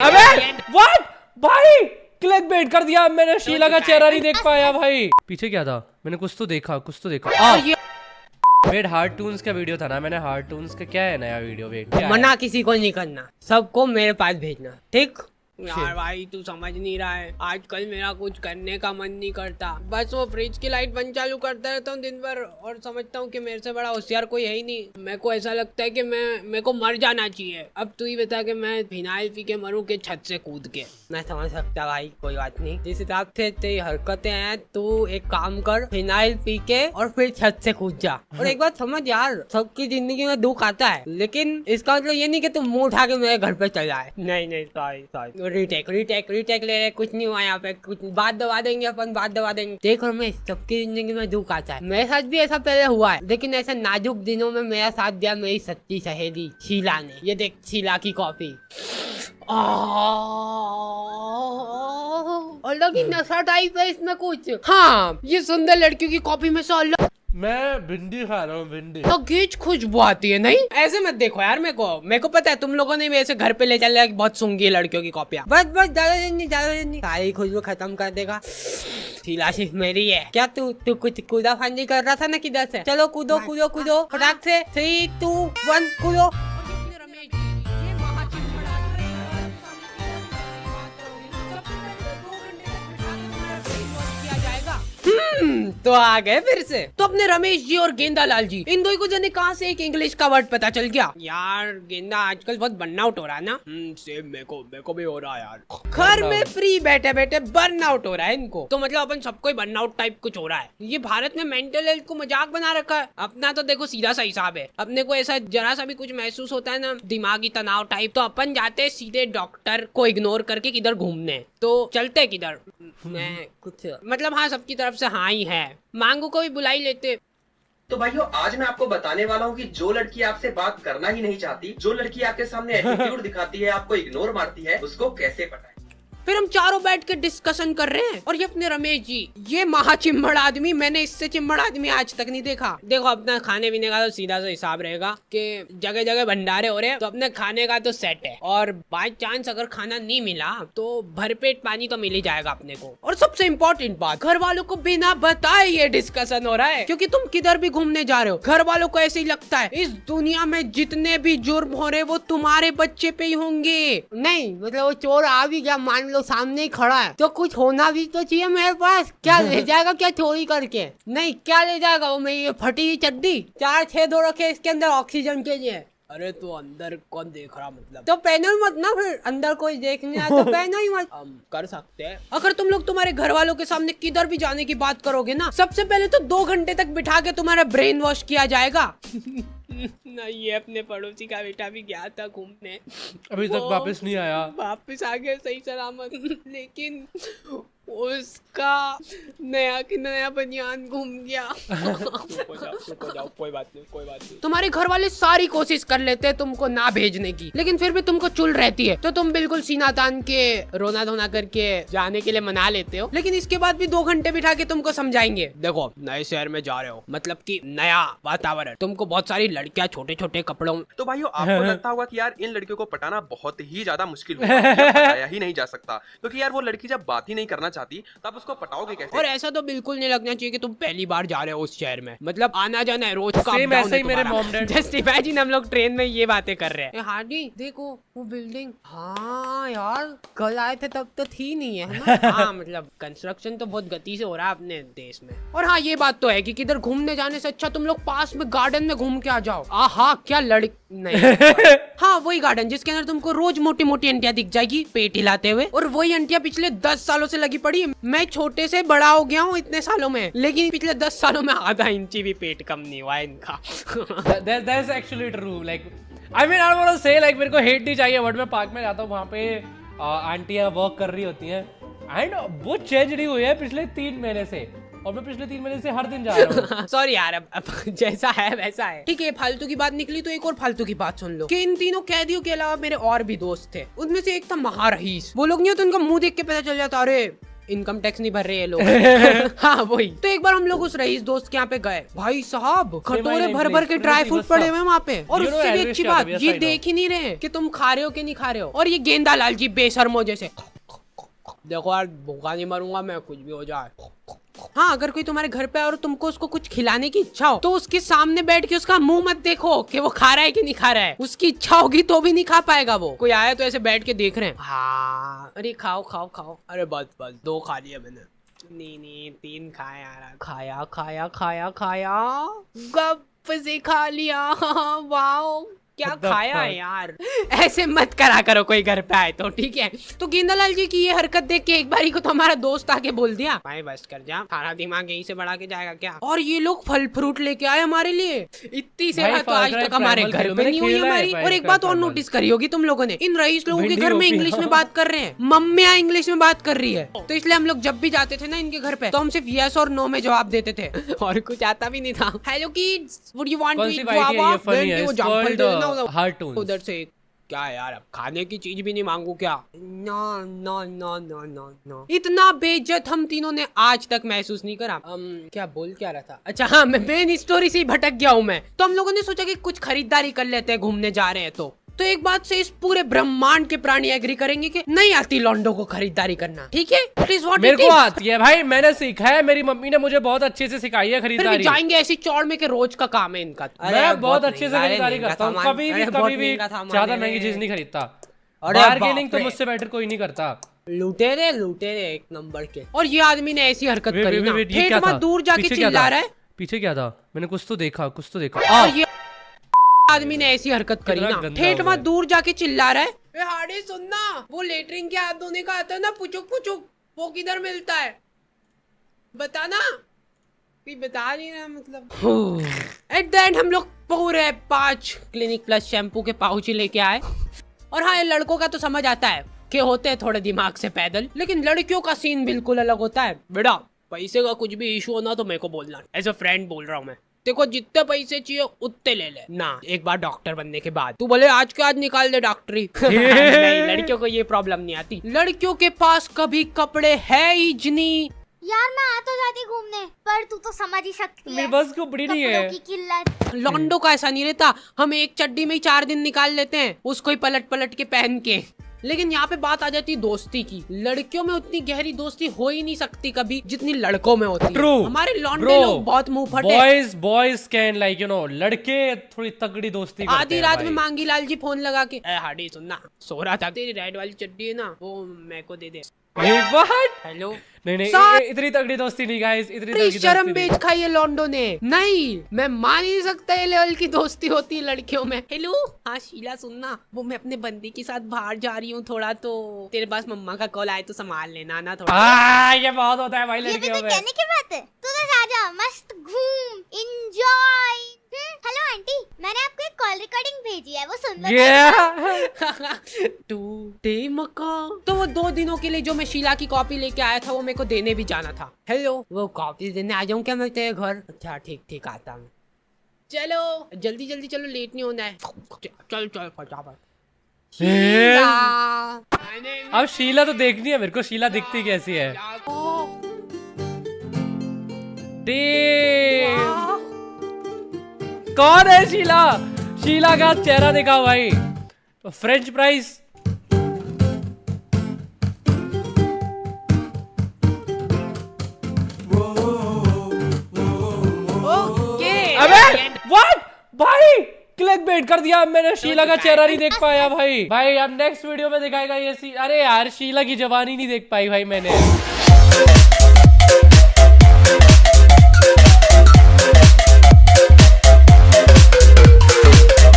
अबे व्हाट भाई, click bait कर दिया मैंने। शीला का चेहरा नहीं देख पाया भाई। पीछे क्या था? मैंने कुछ तो देखा। वेट, हार्टून्स का वीडियो था ना? मैंने हार्टून्स का क्या है नया वीडियो? वेट, मना किसी को नहीं करना, सबको मेरे पास भेजना, ठीक? यार भाई तू समझ नहीं रहा है, आजकल मेरा कुछ करने का मन नहीं करता। बस वो फ्रिज की लाइट बंद चालू करता रहता हूँ दिन भर और समझता हूँ कि मेरे से बड़ा होशियार कोई है ही नहीं। मेरे को ऐसा लगता है कि मेरे को मर जाना चाहिए। अब तू ही बता कि मैं फिनाइल पी के मरूं के छत से कूद के। मैं समझ सकता भाई, कोई बात नहीं। जिस हिसाब से तेरी हरकतें हैं, तू एक काम कर, फिनाइल पी के और फिर छत से कूद जा। और एक बात समझ यार, सबकी जिंदगी में दुख आता है, लेकिन इसका मतलब ये नहीं कि तू मुंह उठा के मेरे घर पे चला है। नहीं, सॉरी। रीटेक ले रहे, कुछ नहीं हुआ यहाँ पे, कुछ बात दबा देंगे अपन, बात दबा देंगे। देख रमेश, सबकी जिंदगी में दुख आता है, मेरे साथ भी ऐसा पहले हुआ है, लेकिन ऐसे नाजुक दिनों में मेरा साथ दिया मेरी सच्ची सहेली शीला ने। ये देख शीला की कॉफी, अलग ही नशा टाइप है इसमें कुछ। हाँ, ये सुंदर लड़कियों की कॉफी में से अलग। मैं भिंडी खा रहा हूँ, भिंडी। तो गेज खुशबू आती है। नहीं ऐसे मत देखो यार, मेरे को पता है तुम लोगों ने भी ऐसे घर पे ले चल बहुत सूंघी लड़कियों की कॉपियां। बस ज्यादा नहीं, सारी खुशबू खत्म कर देगा। शीला सिर्फ मेरी है क्या? तू कुछ कूदा फांदी कर रहा था ना किधर से? चलो कूदो फटाक से, 3, 2, 1 कूदो। तो आ गए फिर से। तो अपने रमेश जी और गेंदा लाल जी, इन दो को जाने कहां से एक इंग्लिश का वर्ड पता चल गया। यार गेंदा आजकल बहुत बर्नआउट हो रहा है ना। सेम मेरे को भी हो रहा है यार। घर में फ्री बैठे बैठे बर्नआउट हो रहा है इनको। तो मतलब अपन सबको बर्नआउट टाइप कुछ हो रहा है। ये भारत में मेंटल हेल्थ को मजाक बना रखा है। अपना तो देखो सीधा सा हिसाब है, अपने को ऐसा जरा सा भी कुछ महसूस होता है ना, दिमागी तनाव टाइप, तो अपन जाते हैं सीधे डॉक्टर को इग्नोर करके किधर घूमने। तो चलते किधर? मैं कुछ मतलब हाँ, सबकी तरफ से हाँ ही है। मांगू को भी बुला ही लेते। तो भाइयों, आज मैं आपको बताने वाला हूँ कि जो लड़की आपसे बात करना ही नहीं चाहती, जो लड़की आपके सामने एटीट्यूड दिखाती है, आपको इग्नोर मारती है, उसको कैसे पटाएं। फिर हम चारों बैठ के डिस्कशन कर रहे हैं। और ये अपने रमेश जी, ये महा चिम्मड़ आदमी, मैंने इससे चिम्मड़ आदमी आज तक नहीं देखा। देखो अपना खाने पीने का तो सीधा सा हिसाब रहेगा कि जगह जगह भंडारे हो रहे हैं, तो अपने खाने का तो सेट है। और बाय चांस अगर खाना नहीं मिला तो भरपेट पानी तो मिल ही जाएगा अपने को। और सबसे इम्पोर्टेंट बात, घर वालों को बिना बताए ये डिस्कशन हो रहा है, क्योंकि तुम किधर भी घूमने जा रहे हो, घर वालों को ऐसे ही लगता है इस दुनिया में जितने भी जुर्म हो रहे वो तुम्हारे बच्चे पे ही होंगे। नहीं मतलब वो चोर आ भी गया, मान लो सामने ही खड़ा है, तो कुछ होना भी तो चाहिए मेरे पास। क्या ले जाएगा क्या चोरी करके? नहीं, क्या ले जाएगा वो मेरी फटी हुई चड्डी, 4 छेद हो रखे इसके अंदर ऑक्सीजन के लिए। अरे तो अंदर कौन देख रहा, मतलब तो पहनो ही मत ना, फिर अंदर कोई देखने आए तो पहनो ही मत। हम कर सकते हैं। अगर तुम लोग तुम्हारे घर वालों के सामने किधर भी जाने की बात करोगे ना, सबसे पहले तो 2 घंटे तक बिठा के तुम्हारा ब्रेन वॉश किया जाएगा। ना ये अपने पड़ोसी का बेटा भी गया था घूमने, अभी तक वापस नहीं आया। वापस आ गया सही सलामत, लेकिन उसका नया कि नया बनियान घूम गया। कोई बात नहीं। तुम्हारे घर वाले सारी कोशिश कर लेते हैं तुमको ना भेजने की, लेकिन फिर भी तुमको चुल रहती है, तो तुम बिल्कुल सीना तान के रोना धोना करके जाने के लिए मना लेते हो। लेकिन इसके बाद भी 2 घंटे बिठा के तुमको समझाएंगे, देखो नए शहर में जा रहे हो, मतलब कि नया वातावरण, तुमको बहुत सारी लड़कियां छोटे छोटे कपड़ों। तो भाइयों, आपको लगता होगा कि यार इन लड़कियों को पटाना बहुत ही ज्यादा मुश्किल होगा, पटाया ही नहीं जा सकता, क्योंकि यार वो लड़की जब बात ही नहीं करना चाहती तब उसको पटाओगे कैसे? और ऐसा तो बिल्कुल नहीं लगना चाहिए कि तुम पहली बार जा रहे हो उस शहर में, मतलब आना जाना है रोज का। सेम ऐसे ही मेरे मॉम डैड। जस्ट इमेजिन हम लोग ट्रेन में ये बातें कर रहे हैं। हार्डी देखो वो बिल्डिंग, हाँ यार कल आए थे तब तो थी नहीं है ना? हाँ मतलब कंस्ट्रक्शन तो बहुत गति से हो रहा है अपने देश में। और हाँ ये बात तो है कि किधर घूमने जाने से अच्छा तुम लोग पास में गार्डन में घूम के आ जाओ। आहा क्या लड़की नहीं। हाँ वही गार्डन जिसके अंदर तुमको रोज मोटी मोटी अंटिया दिख जाएगी पेट हिलाते हुए, और वही अंटिया पिछले 10 सालों से लगी पड़ी। मैं छोटे से बड़ा हो गया हूँ इतने सालों में, लेकिन पिछले 10 सालों में आधा इंची भी पेट कम नहीं हुआ है इनका। That's actually true. Like, I mean, I want to say, like, मेरे को हेट नहीं चाहिए, बट मैं पार्क में जाता हूँ, वहाँ पे आंटियाँ वर्क कर रही होती हैं, एंड वो चेंज नहीं हुई है पिछले 3 महीने से, और मैं पिछले 3 महीने से हर दिन जा रहा हूँ। सॉरी यार, अब जैसा है वैसा है। ठीक है, फालतू की बात निकली तो एक और फालतू की बात सुन लो कि इन तीनों कैदियों के अलावा मेरे और भी दोस्त थे। उनमें से एक था महारहीस। वो लोग नहीं होते, उनका मुंह देख के पता चल जाता, अरे इनकम टैक्स नहीं भर रहे ये लोग। हाँ वही। तो एक बार हम लोग उस रईस दोस्त के यहाँ पे गए, भाई साहब कटोरे भर भर के ड्राई फ्रूट पड़े हुए वहाँ पे। और उससे भी अच्छी बात ये देख ही नहीं रहे कि तुम खा रहे हो कि नहीं खा रहे हो। और ये गेंदा लाल जी बेशर्मो जैसे, देखो यार भूखा नहीं मरूंगा मैं, कुछ भी हो जाए। हाँ, अगर कोई तुम्हारे घर पे आए और तुमको उसको कुछ खिलाने की इच्छा हो तो उसके सामने बैठ के उसका मुंह मत देखो कि वो खा रहा है कि नहीं खा रहा है। उसकी इच्छा होगी तो भी नहीं खा पाएगा वो। कोई आया तो ऐसे बैठ के देख रहे हैं, हाँ अरे खाओ खाओ खाओ, अरे बस बस 2 खा लिया मैंने, नहीं 3 खाया यार, खाया खाया खाया खाया, गप से खा लिया। वाओ क्या खाया है यार। ऐसे मत करा करो कोई घर पे आए तो, ठीक है। तो गेंदालाल जी की ये हरकत देख के एक बारी को तो हमारा दोस्त आके बोल दिया, भाई बस कर जा, सारा दिमाग यहीं से बढ़ा के जाएगा क्या। और ये लोग फल फ्रूट लेके आए हमारे लिए, इतनी सेवा तो आज तक हमारे घर पे नहीं हुई हमारी। और एक बात और नोटिस करी होगी तुम लोगों ने, इन रईस लोगों के घर में इंग्लिश में बात कर रहे हैं, मम्मियाँ इंग्लिश में बात कर रही है। तो इसलिए हम लोग जब भी जाते थे ना इनके घर पे तो हम सिर्फ यस और नो में जवाब देते थे और कुछ आता भी नहीं था। Hello kids, would you want to eat guava? उधर से क्या यार, अब खाने की चीज भी नहीं मांगू क्या? No no no no no no. इतना बेइज्जत हम तीनों ने आज तक महसूस नहीं करा। क्या बोल क्या रहा था, अच्छा हाँ मैं मेन स्टोरी से ही भटक गया हूँ मैं। तो हम लोगों ने सोचा कि कुछ खरीदारी कर लेते हैं, घूमने जा रहे हैं तो एक बात से इस पूरे ब्रह्मांड के प्राणी एग्री करेंगे कि नहीं आती लॉन्डो को खरीदारी करना, ठीक है? मेरे को आती है भाई, मैंने सीखा है, मेरी मम्मी ने मुझे बहुत अच्छे से सिखाई है खरीदारी। फिर भी जाएंगे ऐसी चौड़ में कि रोज का काम है इनका। मैं बहुत अच्छे से खरीदारी करता हूँ, कभी भी ज्यादा महंगी चीज नहीं खरीदता। बार्गेनिंग तो मुझसे बेटर कोई नहीं करता। लूटे रे एक नंबर के। और ये आदमी ने ऐसी हरकत करी ना, ठेठ मत दूर जाके चिल्ला रहा है। पीछे क्या था? मैंने कुछ तो देखा। और ये आदमी ने ऐसी हरकत करी ना, ठेठ मत दूर जाके चिल्ला रहा है। हाड़े सुनना, वो लेटरिन के हाथ धोने का आता है ना, पुचुक वो किधर मिलता है बताना। बता नहीं रहा मतलब। एट द एंड हम लोग पूरे 5 क्लिनिक प्लस शैम्पू के पाउच लेके आए। और हाँ, ये लड़कों का तो समझ आता है कि होते हैं थोड़े दिमाग से पैदल, लेकिन लड़कियों का सीन बिल्कुल अलग होता है। बेटा पैसे का कुछ भी इशू हो ना तो मेरे को बोलना, एज अ फ्रेंड बोल रहा हूँ मैं। देखो जितने पैसे चाहिए उतने ले ले ना, एक बार डॉक्टर बनने के बाद। तू बोले आज के आज निकाल दे डॉक्टरी। नहीं, लड़कियों को ये प्रॉब्लम नहीं आती। लड़कियों के पास कभी कपड़े है ही नहीं। यार मैं आ तो जाती घूमने, पर तू तो समझ ही सकती है मेरे बस कपड़ी नहीं है। की किल्लत। लॉन्डो का ऐसा नहीं रहता, हम एक चड्डी में ही 4 दिन निकाल लेते हैं, उसको ही पलट के पहन के। लेकिन यहाँ पे बात आ जाती है दोस्ती की। लड़कियों में उतनी गहरी दोस्ती हो ही नहीं सकती कभी जितनी लड़कों में होती है। हमारे लॉन्डे लोग बहुत मुंह फटे। Boys can like you know, लड़के थोड़ी तगड़ी दोस्ती करते हैं। आधी रात में मांगी लाल जी फोन लगा के, हाडी सुनना, सो रहा था, तेरी रेड वाली चड्डी है ना वो मेरे को दे दे। हेलो नहीं, इतनी तगड़ी दोस्ती नहीं गाइस, इतनी तगड़ी शर्म बेच खाई है लॉन्डो ने। नहीं, मैं मान ही नहीं सकता ये लेवल की दोस्ती होती है लड़कियों में। हेलो हाँ शीला सुनना, वो मैं अपने बंदी के साथ बाहर जा रही हूँ थोड़ा, तो तेरे पास मम्मा का कॉल आए तो संभाल लेना ना थोड़ा। ये बहुत होता है भाई लड़कियों में। कहने की बात है, तू तो जा मस्त घूम इंजॉय। हेलो आंटी, मैंने आपको एक कॉल रिकॉर्डिंग भेजी है, वो सुन लो। टूटे मकान। तो वो 2 दिनों के लिए जो मैं शीला की कॉपी लेके आया था वो मेरे को देने भी जाना था। हेलो, वो कॉपी देने आ जाऊँ क्या मैं तेरे घर? अच्छा ठीक आता हूँ। चलो जल्दी चलो, लेट नहीं होना है। चल फटाफट। अब शीला तो देखनी है मेरे को, शीला दिखती कैसी है। कौन है शीला? शीला का चेहरा देखा भाई। तो फ्रेंच फ्राइज अबे व्हाट भाई, क्लिक बेट कर दिया मैंने, शीला का चेहरा नहीं देख पाया भाई अब नेक्स्ट वीडियो में दिखाएगा ये अरे यार शीला की जवानी नहीं देख पाई भाई मैंने।